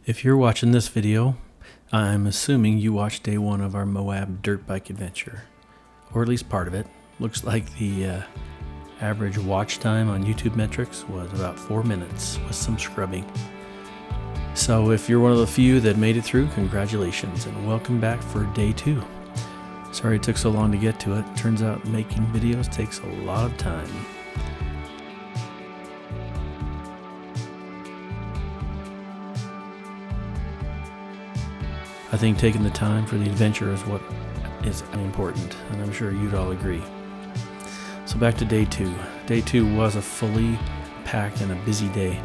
If you're watching this video, I'm assuming you watched day one of our Moab dirt bike adventure, or at least part of it. Looks like the average watch time on YouTube metrics was about 4 minutes with some scrubbing. So if you're one of the few that made it through, congratulations and welcome back for day two. Sorry it took so long to get to it. Turns out making videos takes a lot of time. I think taking the time for the adventure is what is important, and I'm sure you'd all agree. So back to day two. Day two was a fully packed and a busy day.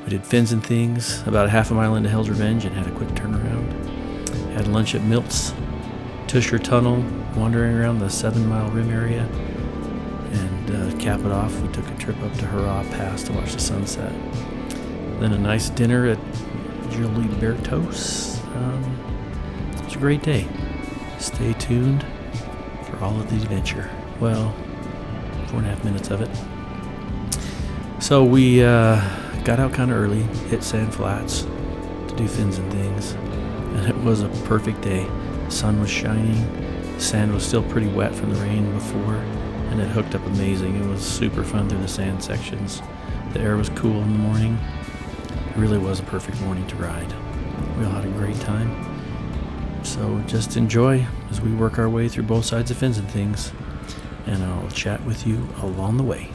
We did Fins'N Things about a half a mile into Hell's Revenge and had a quick turnaround. Had lunch at Milt's Tushar Tunnel, wandering around the 7-mile rim area. And cap it off, we took a trip up to Harrah Pass to watch the sunset. Then a nice dinner at Julie Bertos. It was a great day. Stay tuned for all of the adventure. Well, 4.5 minutes of it. So we got out kind of early, hit Sand Flats to do Fins'N Things, and it was a perfect day. The sun was shining, sand was still pretty wet from the rain before, and it hooked up amazing. It was super fun through the sand sections. The air was cool in the morning. It really was a perfect morning to ride. We all had a great time. So just enjoy as we work our way through both sides of Fins'N Things, and I'll chat with you along the way.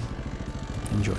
Enjoy.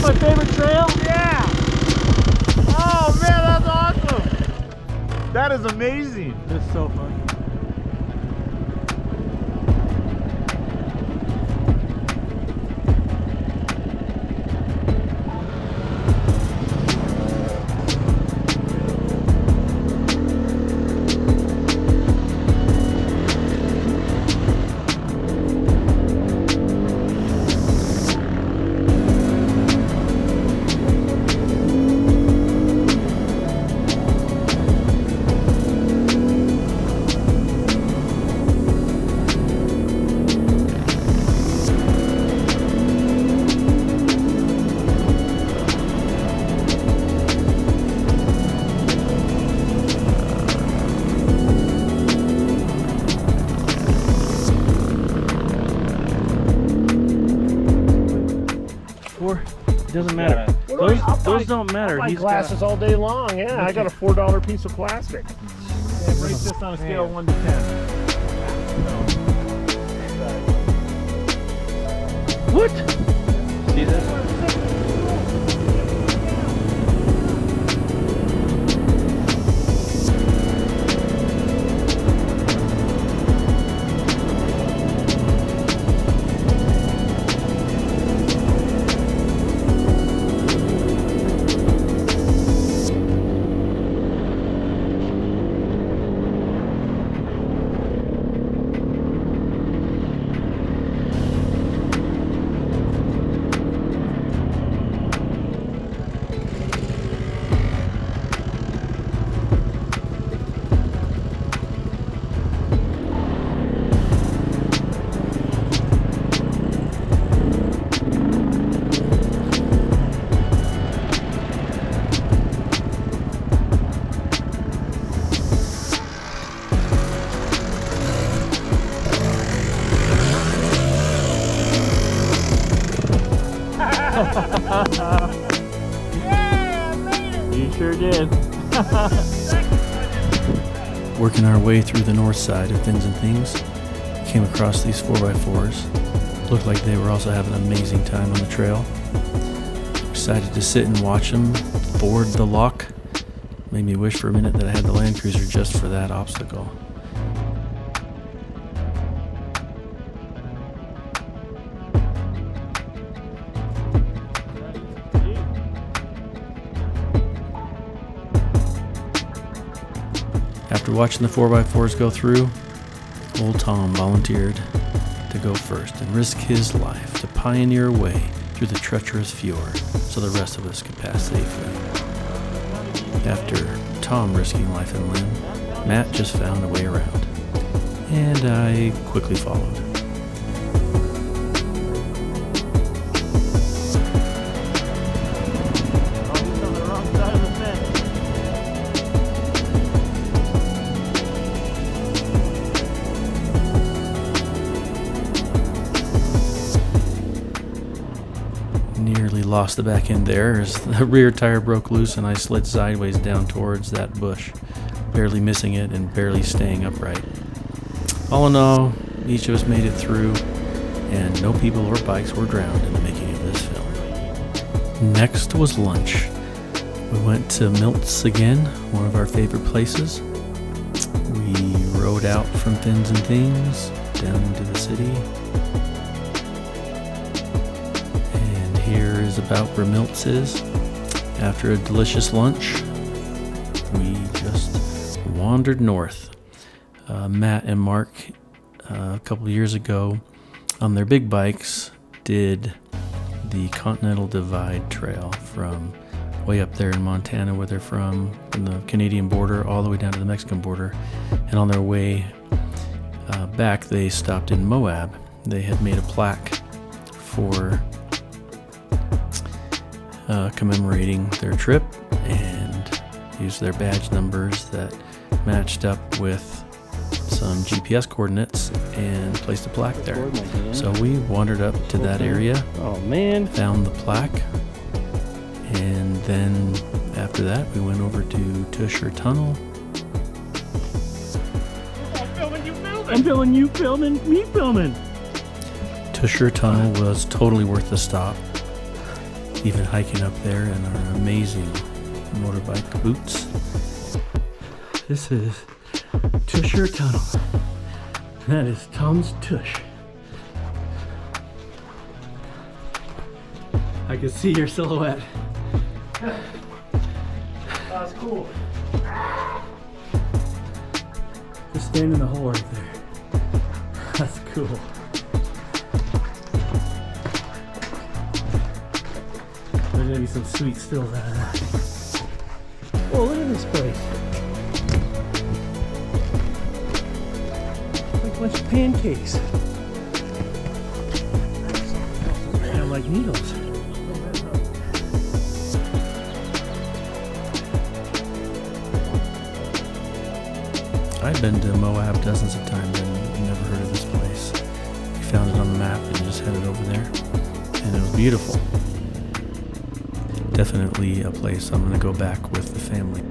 My favorite trail? Yeah! Oh man, that's awesome! That is amazing! It's so fun. It doesn't matter. Those don't matter. He's glasses all day long. Yeah, I got a $4 piece of plastic. Yeah, rate this on a scale of 1 to 10. What? See this? Working our way through the north side of Fins'N Things, came across these 4x4s. Looked like they were also having an amazing time on the trail. Excited to sit and watch them board the lock. Made me wish for a minute that I had the Land Cruiser just for that obstacle. After watching the 4x4s go through, old Tom volunteered to go first and risk his life to pioneer a way through the treacherous fjord so the rest of us could pass safely. After Tom risking life and limb, Matt just found a way around, and I quickly followed. Nearly lost the back end there as the rear tire broke loose and I slid sideways down towards that bush, barely missing it and barely staying upright. All in all, each of us made it through, and no people or bikes were drowned in the making of this film. Next was lunch. We went to Milt's again, one of our favorite places. We rode out from Fins'N Things down into the city. Here is about where Milt's is. After a delicious lunch, we just wandered north. Matt and Mark, a couple of years ago, on their big bikes, did the Continental Divide Trail from way up there in Montana, where they're from the Canadian border, all the way down to the Mexican border. And on their way back, they stopped in Moab. They had made a plaque for commemorating their trip and used their badge numbers that matched up with some GPS coordinates and placed a plaque there. So we wandered up to that area. Oh man! Found the plaque, and then after that we went over to Tushar Tunnel. I'm filming you, filming me, filming. Tushar Tunnel was totally worth the stop. Even hiking up there in our amazing motorbike boots. This is Tushar Tunnel. That is Tom's Tush. I can see your silhouette. That's cool. Just stand in the hole right there. That's cool. There's gonna be some sweet stills out of that. Oh, look at this place. Like a bunch of pancakes. Kind of like needles. I've been to Moab dozens of times and never heard of this place. We found it on the map and just headed over there. And it was beautiful. Definitely a place I'm going to go back with the family.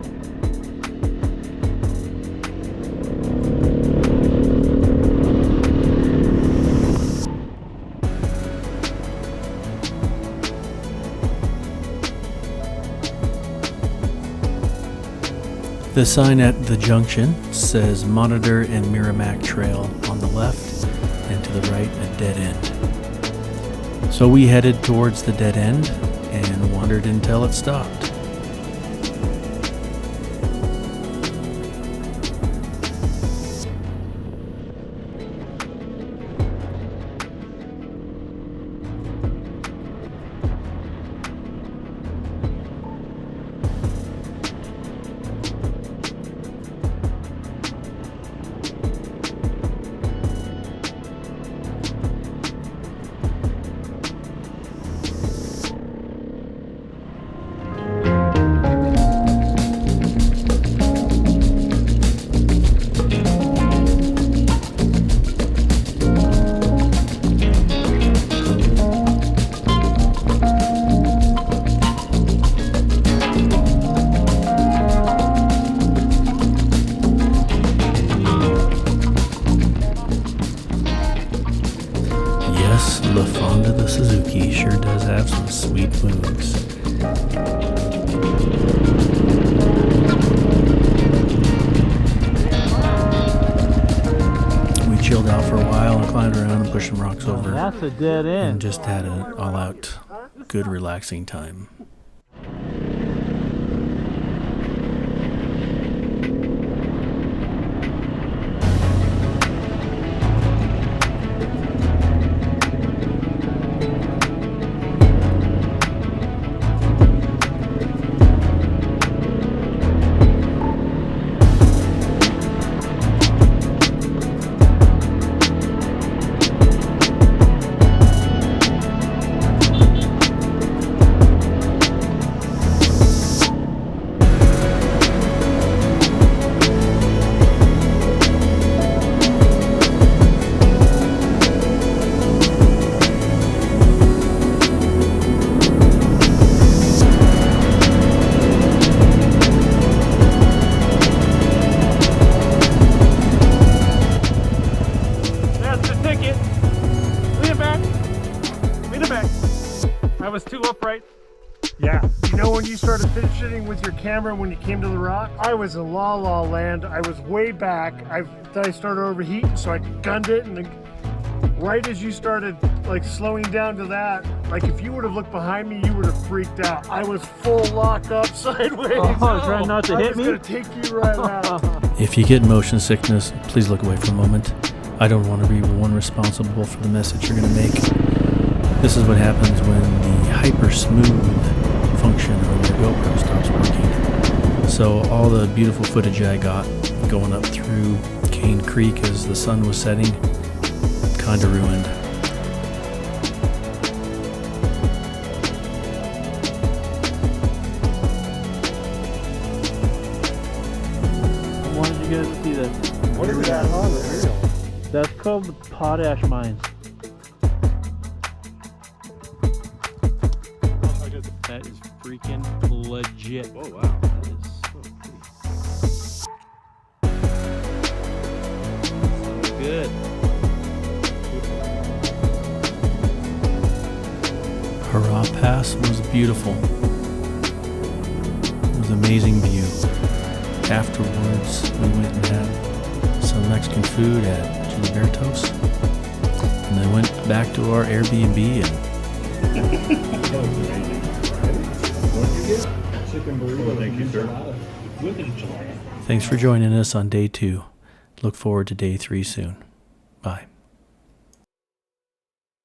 The sign at the junction says Monitor and Merrimack Trail on the left, and to the right a dead end. So we headed towards the dead end and wandered until it stopped. Mikey sure does have some sweet moves. We chilled out for a while and climbed around and pushed some rocks over. That's a dead end. And just had an all-out good relaxing time. I was too upright. Yeah. You know when you started fidgeting with your camera when you came to the rock? I was in La La Land. I was way back. I started overheating, so I gunned it, and right as you started like slowing down to that, like if you would have looked behind me, you would have freaked out. I was full lock up sideways. Oh, trying not to hit me? I was gonna take you right out. If you get motion sickness, please look away for a moment. I don't want to be one responsible for the message you're going to make. This is what happens when the hyper smooth function on your GoPro stops working. So all the beautiful footage I got going up through Cane Creek as the sun was setting, kind of ruined. I wanted you guys to see this. What is that on the real? That's called the potash mines. That is freaking legit. Oh wow. That is so good. Harrah Pass was beautiful. It was an amazing view. Afterwards, we went and had some Mexican food at Gilberto's, and then went back to our Airbnb and Chicken burrito. Thank you, sir. thanks for joining us on day 2. Look forward to day 3 soon. Bye.